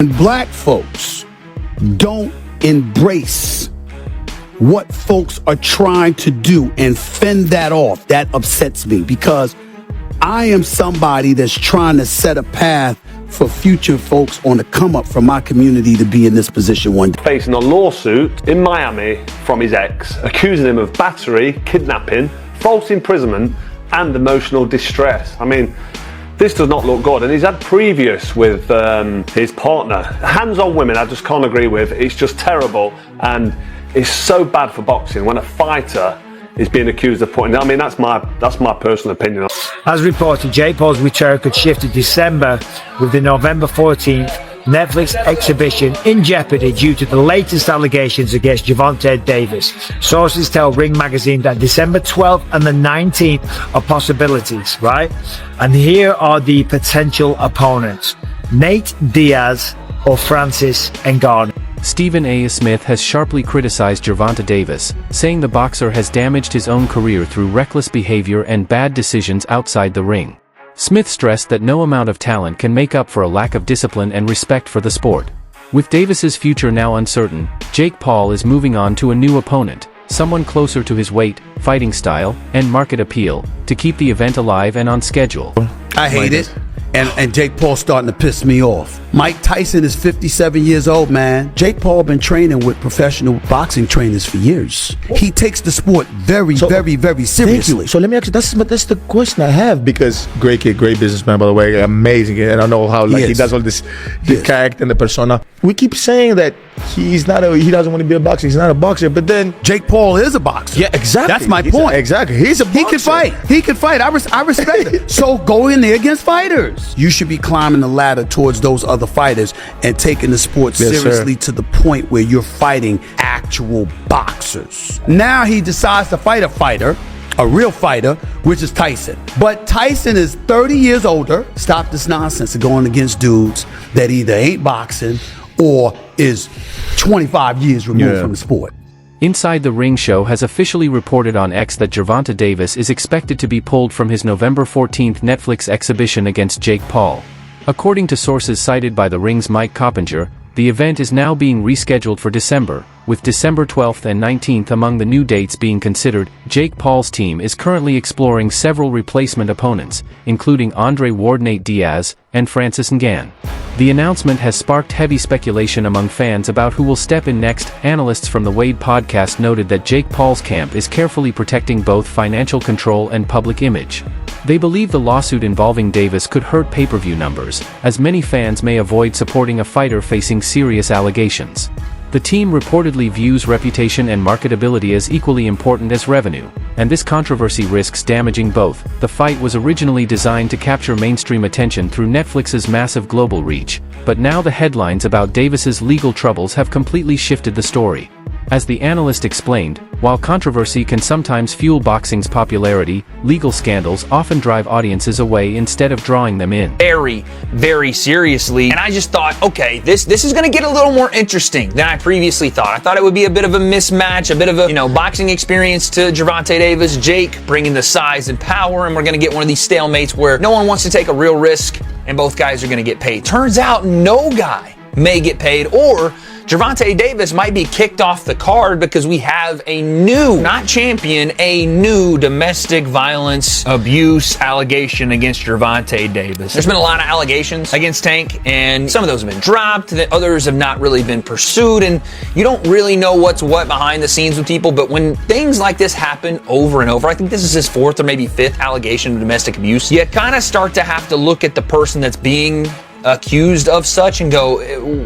when black folks don't embrace what folks are trying to do and fend that off, that upsets me, because I am somebody that's trying to set a path for future folks on the come up from my community to be in this position one day. Facing a lawsuit in Miami from his ex, accusing him of battery, kidnapping, false imprisonment, and emotional distress. I mean, this does not look good, and he's had previous with his partner. Hands on women, I just can't agree with. It's just terrible, and it's so bad for boxing when a fighter is being accused of putting. I mean, that's my personal opinion. As reported, Jake Paul's return could shift to December, with the November 14th Netflix exhibition in jeopardy due to the latest allegations against Gervonta Davis. Sources tell Ring Magazine that December 12th and the 19th are possibilities, right? And here are the potential opponents: Nate Diaz or Francis Ngannou. Stephen A. Smith has sharply criticized Gervonta Davis, saying the boxer has damaged his own career through reckless behavior and bad decisions outside the ring. Smith stressed that no amount of talent can make up for a lack of discipline and respect for the sport. With Davis's future now uncertain, Jake Paul is moving on to a new opponent, someone closer to his weight, fighting style, and market appeal, to keep the event alive and on schedule. I hate it. And Jake Paul's starting to piss me off. Mike Tyson is 57 years old, man. Jake Paul been training with professional boxing trainers for years. He takes the sport very seriously. So let me ask you, that's the question I have, because great kid, great businessman, by the way, amazing. And I know how he does all this, the character and the persona. We keep saying that he doesn't want to be a boxer. He's not a boxer, but then Jake Paul is a boxer. Yeah, exactly. That's my point. Exactly. He's a boxer. He can fight. I respect it. So go in there against fighters. You should be climbing the ladder towards those other fighters and taking the sport seriously to the point where you're fighting actual boxers. Now he decides to fight a fighter, a real fighter, which is Tyson. But Tyson is 30 years older. Stop this nonsense of going against dudes that either ain't boxing or is 25 years removed from the sport. Inside the Ring show has officially reported on X that Gervonta Davis is expected to be pulled from his November 14th Netflix exhibition against Jake Paul. According to sources cited by the Ring's Mike Coppinger, the event is now being rescheduled for December, with December 12th and 19th among the new dates being considered. Jake Paul's team is currently exploring several replacement opponents, including Andre Ward, Nate Diaz, and Francis Ngannou. The announcement has sparked heavy speculation among fans about who will step in next. Analysts from the Wade podcast noted that Jake Paul's camp is carefully protecting both financial control and public image. They believe the lawsuit involving Davis could hurt pay-per-view numbers, as many fans may avoid supporting a fighter facing serious allegations. The team reportedly views reputation and marketability as equally important as revenue, and this controversy risks damaging both. The fight was originally designed to capture mainstream attention through Netflix's massive global reach, but now the headlines about Davis's legal troubles have completely shifted the story. As the analyst explained, while controversy can sometimes fuel boxing's popularity, legal scandals often drive audiences away instead of drawing them in. Very seriously. And I just thought, okay, this is going to get a little more interesting than I previously thought. I thought it would be a bit of a mismatch, a bit of a, boxing experience to Gervonta Davis, Jake bringing the size and power, and we're going to get one of these stalemates where no one wants to take a real risk and both guys are going to get paid. Turns out no guy may get paid, or Gervonta Davis might be kicked off the card because we have a new, not champion, a new domestic violence abuse allegation against Gervonta Davis. There's been a lot of allegations against Tank, and some of those have been dropped, that others have not really been pursued, and you don't really know what's what behind the scenes with people. But when things like this happen over and over, I think this is his fourth or maybe fifth allegation of domestic abuse, you kind of start to have to look at the person that's being accused of such and go,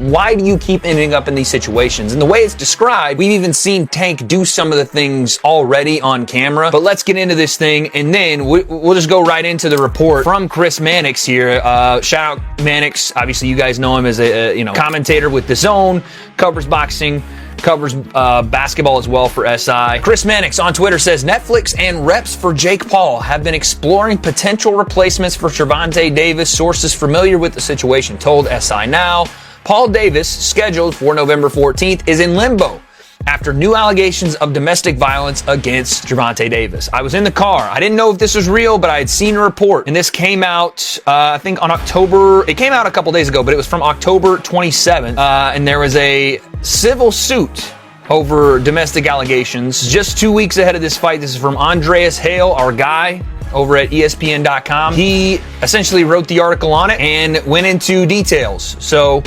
why do you keep ending up in these situations? And the way it's described, we've even seen Tank do some of the things already on camera. But let's get into this thing, and then we'll just go right into the report from Chris Mannix here. Shout out Mannix. Obviously, you guys know him as a commentator with DAZN, covers boxing, covers basketball as well for SI. Chris Mannix on Twitter says, Netflix and reps for Jake Paul have been exploring potential replacements for Gervonta Davis. Sources familiar with the situation told SI Now. Paul Davis, scheduled for November 14th, is in limbo after new allegations of domestic violence against Gervonta Davis. I was in the car. I didn't know if this was real, but I had seen a report, and this came out, I think on October, it came out a couple days ago, but it was from October 27th, and there was a civil suit over domestic allegations just 2 weeks ahead of this fight. This is from Andreas Hale, our guy over at ESPN.com. He essentially wrote the article on it and went into details. So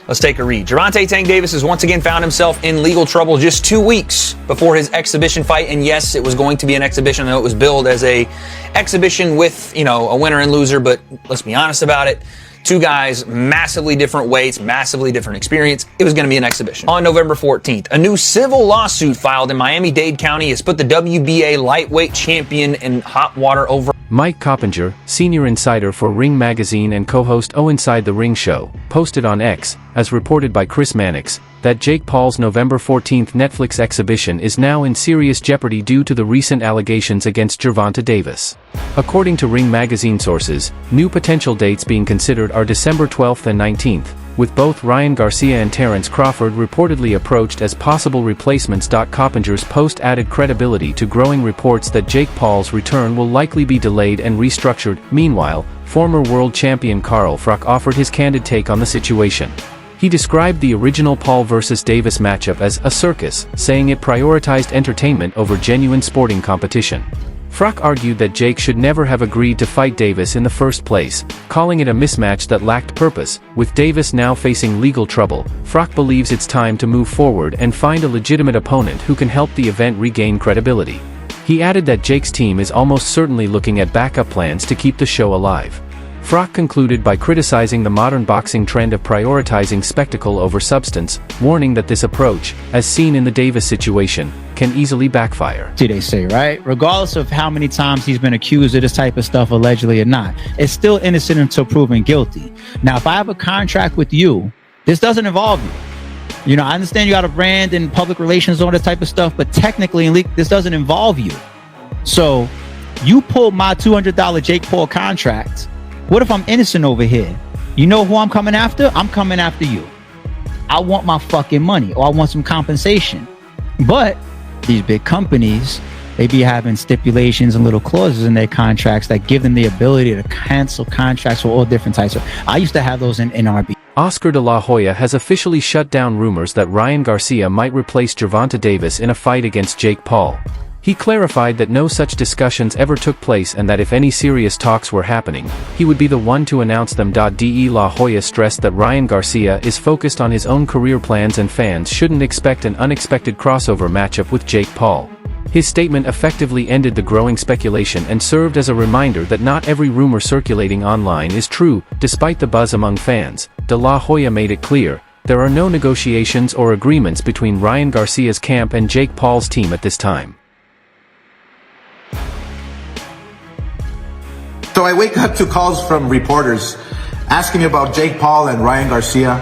let's take a read. Gervonta Tank Davis has once again found himself in legal trouble just 2 weeks before his exhibition fight. And yes, it was going to be an exhibition. I know it was billed as a exhibition with, a winner and loser, but let's be honest about it. Two guys, massively different weights, massively different experience. It was going to be an exhibition. On November 14th, a new civil lawsuit filed in Miami-Dade County has put the WBA lightweight champion in hot water over. Mike Coppinger, senior insider for Ring Magazine and co-host Inside the Ring Show, posted on X, as reported by Chris Mannix, that Jake Paul's November 14th Netflix exhibition is now in serious jeopardy due to the recent allegations against Gervonta Davis. According to Ring Magazine sources, new potential dates being considered are December 12th and 19th, with both Ryan Garcia and Terrence Crawford reportedly approached as possible replacements. Coppinger's post added credibility to growing reports that Jake Paul's return will likely be delayed and restructured. Meanwhile, former world champion Carl Froch offered his candid take on the situation. He described the original Paul vs. Davis matchup as a circus, saying it prioritized entertainment over genuine sporting competition. Froch argued that Jake should never have agreed to fight Davis in the first place, calling it a mismatch that lacked purpose. With Davis now facing legal trouble, Froch believes it's time to move forward and find a legitimate opponent who can help the event regain credibility. He added that Jake's team is almost certainly looking at backup plans to keep the show alive. Froch concluded by criticizing the modern boxing trend of prioritizing spectacle over substance, warning that this approach, as seen in the Davis situation, can easily backfire. See, they say, right? Regardless of how many times he's been accused of this type of stuff, allegedly or not, it's still innocent until proven guilty. Now, if I have a contract with you, this doesn't involve you. I understand you got a brand and public relations, all that type of stuff, but technically, this doesn't involve you. So, you pull my $200 Jake Paul contract. What if I'm innocent over here? You know who I'm coming after? I'm coming after you. I want my fucking money, or I want some compensation. But these big companies, they be having stipulations and little clauses in their contracts that give them the ability to cancel contracts for all different types of. I used to have those in NRB. Oscar de la Hoya has officially shut down rumors that Ryan Garcia might replace Gervonta Davis in a fight against Jake Paul. He clarified that no such discussions ever took place and that if any serious talks were happening, he would be the one to announce them. De La Hoya stressed that Ryan Garcia is focused on his own career plans and fans shouldn't expect an unexpected crossover matchup with Jake Paul. His statement effectively ended the growing speculation and served as a reminder that not every rumor circulating online is true. Despite the buzz among fans, De La Hoya made it clear, there are no negotiations or agreements between Ryan Garcia's camp and Jake Paul's team at this time. So I wake up to calls from reporters asking me about Jake Paul and Ryan Garcia.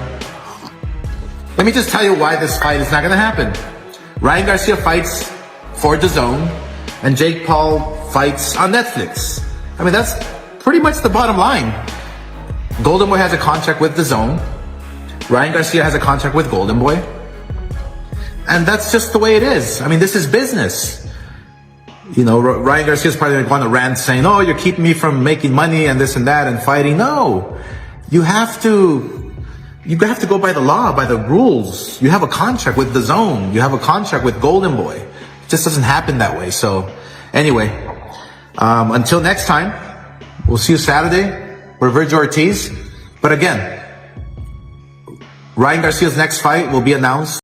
Let me just tell you why this fight is not going to happen. Ryan Garcia fights for DAZN and Jake Paul fights on Netflix. I mean, that's pretty much the bottom line. Golden Boy has a contract with DAZN. Ryan Garcia has a contract with Golden Boy. And that's just the way it is. I mean, this is business. Ryan Garcia's probably going to go on a rant saying, oh, you're keeping me from making money and this and that and fighting. No, you have to go by the law, by the rules. You have a contract with DAZN. You have a contract with Golden Boy. It just doesn't happen that way. So anyway, until next time, we'll see you Saturday for Virgil Ortiz. But again, Ryan Garcia's next fight will be announced